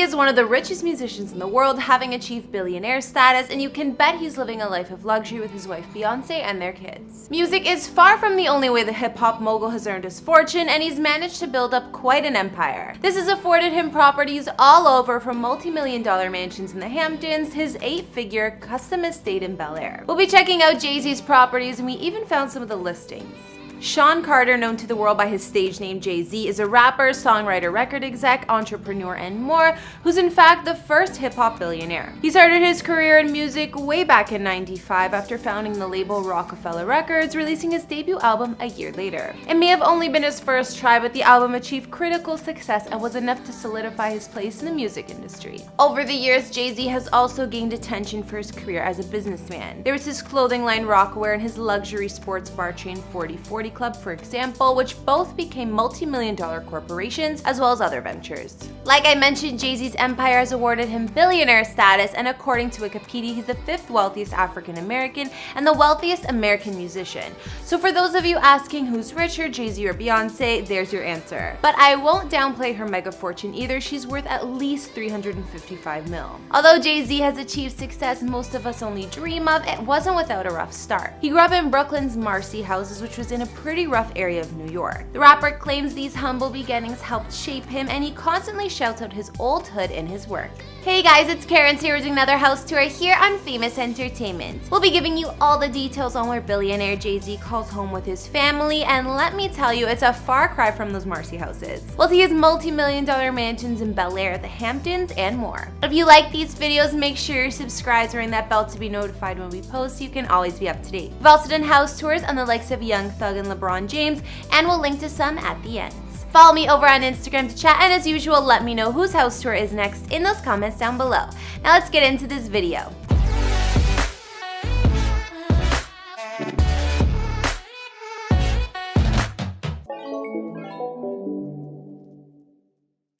is one of the richest musicians in the world, having achieved billionaire status, and you can bet he's living a life of luxury with his wife Beyonce and their kids. Music is far from the only way the hip-hop mogul has earned his fortune, and he's managed to build up quite an empire. This has afforded him properties all over, from multi-million-dollar mansions in the Hamptons, his 8-figure custom estate in Bel Air. We'll be checking out Jay-Z's properties, and we even found some of the listings. Sean Carter, known to the world by his stage name Jay Z, is a rapper, songwriter, record exec, entrepreneur, and more, who's in fact the first hip-hop billionaire. He started his career in music way back in '95 after founding the label Rockefeller Records, releasing his debut album a year later. It may have only been his first try, but the album achieved critical success and was enough to solidify his place in the music industry. Over the years, Jay Z has also gained attention for his career as a businessman. There was his clothing line Rockwear and his luxury sports bar chain 4040 Club, for example, which both became multi-million-dollar corporations, as well as other ventures. Like I mentioned, Jay-Z's empire has awarded him billionaire status, and according to Wikipedia, he's the 5th wealthiest African American and the wealthiest American musician. So for those of you asking who's richer, Jay-Z or Beyonce, there's your answer. But I won't downplay her mega fortune either. She's worth at least $355 mil. Although Jay-Z has achieved success most of us only dream of, it wasn't without a rough start. He grew up in Brooklyn's Marcy houses, which was in a pretty rough area of New York. The rapper claims these humble beginnings helped shape him, and he constantly shouts out his old hood in his work. Hey guys, it's Karen here doing another house tour here on Famous Entertainment. We'll be giving you all the details on where billionaire Jay-Z calls home with his family, and let me tell you, it's a far cry from those Marcy houses. We'll see his multi-million-dollar mansions in Bel Air, the Hamptons, and more. If you like these videos, make sure you're subscribed and ring that bell to be notified when we post so you can always be up to date. We've also done house tours on the likes of Young Thug and LeBron James, and we'll link to some at the end. Follow me over on Instagram to chat, and as usual, let me know whose house tour is next in those comments down below. Now let's get into this video.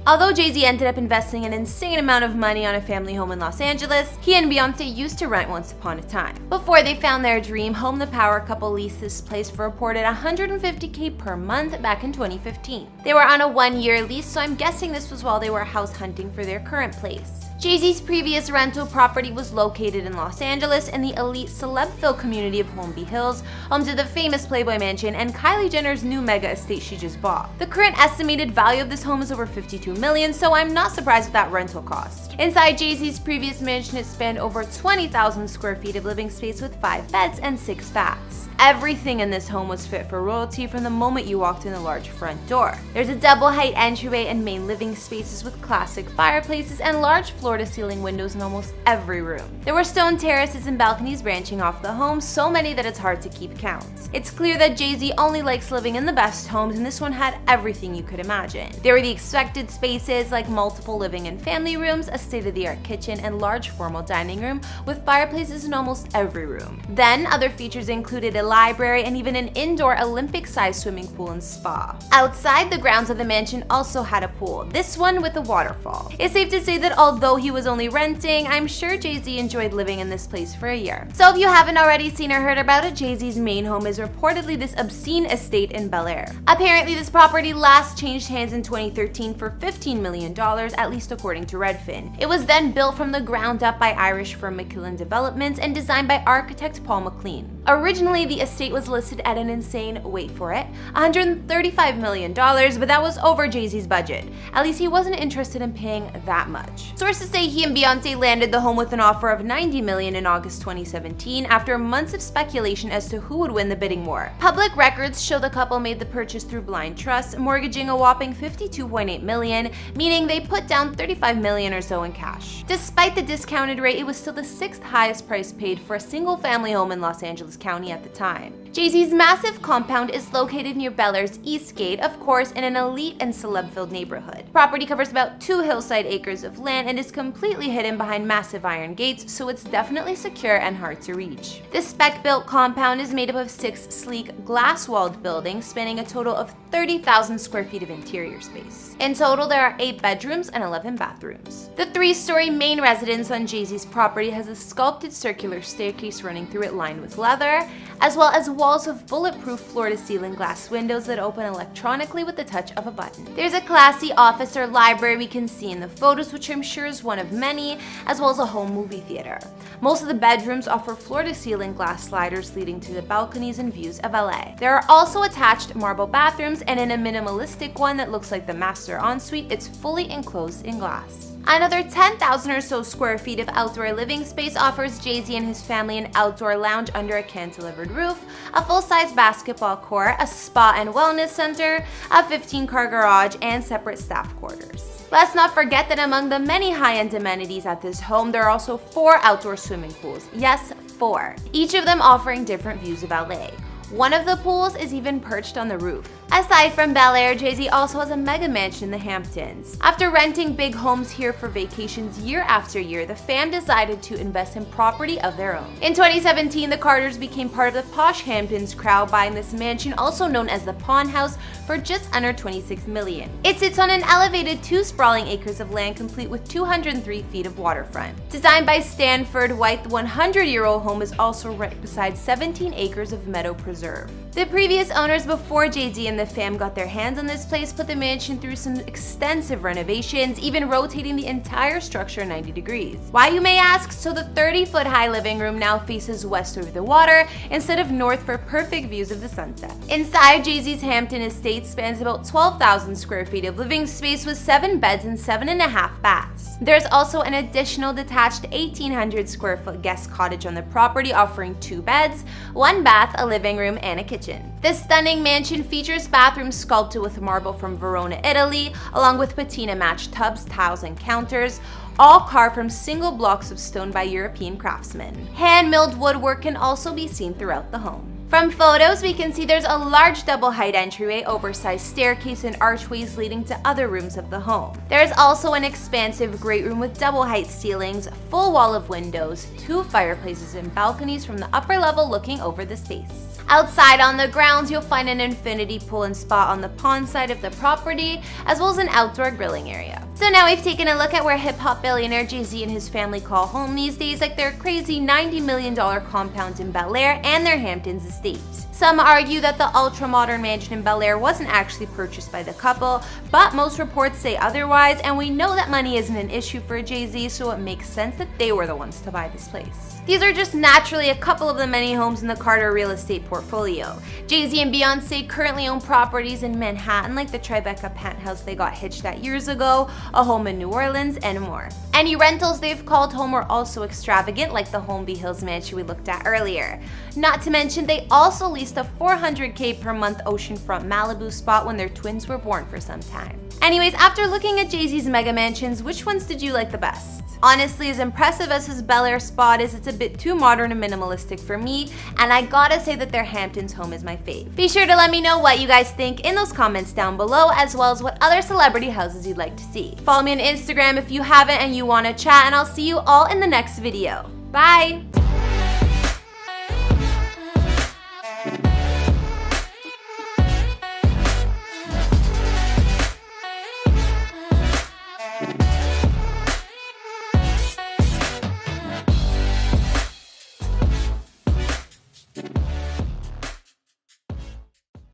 Although Jay-Z ended up investing an insane amount of money on a family home in Los Angeles, he and Beyonce used to rent once upon a time. Before they found their dream home, the power couple leased this place for reported $150K per month back in 2015. They were on a 1-year lease, so I'm guessing this was while they were house hunting for their current place. Jay-Z's previous rental property was located in Los Angeles in the elite celeb-filled community of Holmby Hills, home to the famous Playboy Mansion and Kylie Jenner's new mega estate she just bought. The current estimated value of this home is over $52 million, so I'm not surprised with that rental cost. Inside Jay-Z's previous mansion, it spanned over 20,000 square feet of living space with 5 beds and 6 baths. Everything in this home was fit for royalty from the moment you walked in the large front door. There's a double-height entryway and main living spaces with classic fireplaces and large floor-to-ceiling windows in almost every room. There were stone terraces and balconies branching off the home, so many that it's hard to keep count. It's clear that Jay-Z only likes living in the best homes, and this one had everything you could imagine. There were the expected spaces like multiple living and family rooms, a state-of-the-art kitchen, and large formal dining room with fireplaces in almost every room. Then, other features included a library and even an indoor Olympic-sized swimming pool and spa. Outside, the grounds of the mansion also had a pool, this one with a waterfall. It's safe to say that although he was only renting, I'm sure Jay-Z enjoyed living in this place for a year. So if you haven't already seen or heard about it, Jay-Z's main home is reportedly this obscene estate in Bel Air. Apparently, this property last changed hands in 2013 for $15 million, at least according to Redfin. It was then built from the ground up by Irish firm McKillen Developments and designed by architect Paul McLean. Originally, the estate was listed at an insane, wait for it, $135 million, but that was over Jay-Z's budget. At least he wasn't interested in paying that much. Sources say he and Beyonce landed the home with an offer of $90 million in August 2017 after months of speculation as to who would win the bidding war. Public records show the couple made the purchase through blind trust, mortgaging a whopping $52.8 million, meaning they put down $35 million or so in cash. Despite the discounted rate, it was still the 6th highest price paid for a single-family home in Los Angeles County at the time. Jay-Z's massive compound is located near Bel Air's East Gate, of course, in an elite and celeb-filled neighborhood. Property covers about 2 hillside acres of land and is completely hidden behind massive iron gates, so it's definitely secure and hard to reach. This spec-built compound is made up of 6 sleek, glass-walled buildings spanning a total of 30,000 square feet of interior space. In total, there are 8 bedrooms and 11 bathrooms. The 3-story main residence on Jay-Z's property has a sculpted circular staircase running through it lined with leather, as well as walls with bulletproof floor-to-ceiling glass windows that open electronically with the touch of a button. There's a classy office or library we can see in the photos, which I'm sure is one of many, as well as a home movie theater. Most of the bedrooms offer floor-to-ceiling glass sliders leading to the balconies and views of LA. There are also attached marble bathrooms, and in a minimalistic one that looks like the master ensuite, it's fully enclosed in glass. Another 10,000 or so square feet of outdoor living space offers Jay Z and his family an outdoor lounge under a cantilevered roof, a full-size basketball court, a spa and wellness center, a 15-car garage, and separate staff quarters. Let's not forget that among the many high-end amenities at this home, there are also 4 outdoor swimming pools. Yes, 4. Each of them offering different views of LA. One of the pools is even perched on the roof. Aside from Bel Air, Jay Z also has a mega mansion in the Hamptons. After renting big homes here for vacations year after year, the fam decided to invest in property of their own. In 2017, the Carters became part of the posh Hamptons crowd, buying this mansion, also known as the Pawn House, for just under $26 million. It sits on an elevated 2 sprawling acres of land, complete with 203 feet of waterfront. Designed by Stanford White, the 100-year-old home is also right beside 17 acres of meadow preserve. The previous owners before Jay Z and the fam got their hands on this place put the mansion through some extensive renovations, even rotating the entire structure 90 degrees. Why, you may ask? So the 30-foot high living room now faces west over the water instead of north for perfect views of the sunset. Inside, Jay Z's Hampton estate spans about 12,000 square feet of living space with 7 beds and 7.5 baths. There's also an additional detached 1,800 square foot guest cottage on the property, offering 2 beds, 1 bath, a living room, and a kitchen. This stunning mansion features bathrooms sculpted with marble from Verona, Italy, along with patina-matched tubs, tiles, and counters, all carved from single blocks of stone by European craftsmen. Hand-milled woodwork can also be seen throughout the home. From photos, we can see there's a large double-height entryway, oversized staircase, and archways leading to other rooms of the home. There's also an expansive great room with double-height ceilings, full wall of windows, 2 fireplaces, and balconies from the upper level looking over the space. Outside on the grounds, you'll find an infinity pool and spa on the pond side of the property, as well as an outdoor grilling area. So now we've taken a look at where hip-hop billionaire Jay Z and his family call home these days, like their crazy $90 million compounds in Bel Air and their Hamptons estate. Some argue that the ultra-modern mansion in Bel Air wasn't actually purchased by the couple, but most reports say otherwise, and we know that money isn't an issue for Jay Z, so it makes sense that they were the ones to buy this place. These are just naturally a couple of the many homes in the Carter real estate portfolio. Jay Z and Beyonce currently own properties in Manhattan, like the Tribeca penthouse they got hitched at years ago, a home in New Orleans, and more. Any rentals they've called home are also extravagant, like the Holmby Hills mansion we looked at earlier. Not to mention, they also leased a $400K per month oceanfront Malibu spot when their twins were born for some time. Anyways, after looking at Jay Z's mega mansions, which ones did you like the best? Honestly, as impressive as his Bel Air spot is, it's a bit too modern and minimalistic for me, and I gotta say that their Hamptons home is my fave. Be sure to let me know what you guys think in those comments down below, as well as what other celebrity houses you'd like to see. Follow me on Instagram if you haven't and you want to chat, and I'll see you all in the next video. Bye!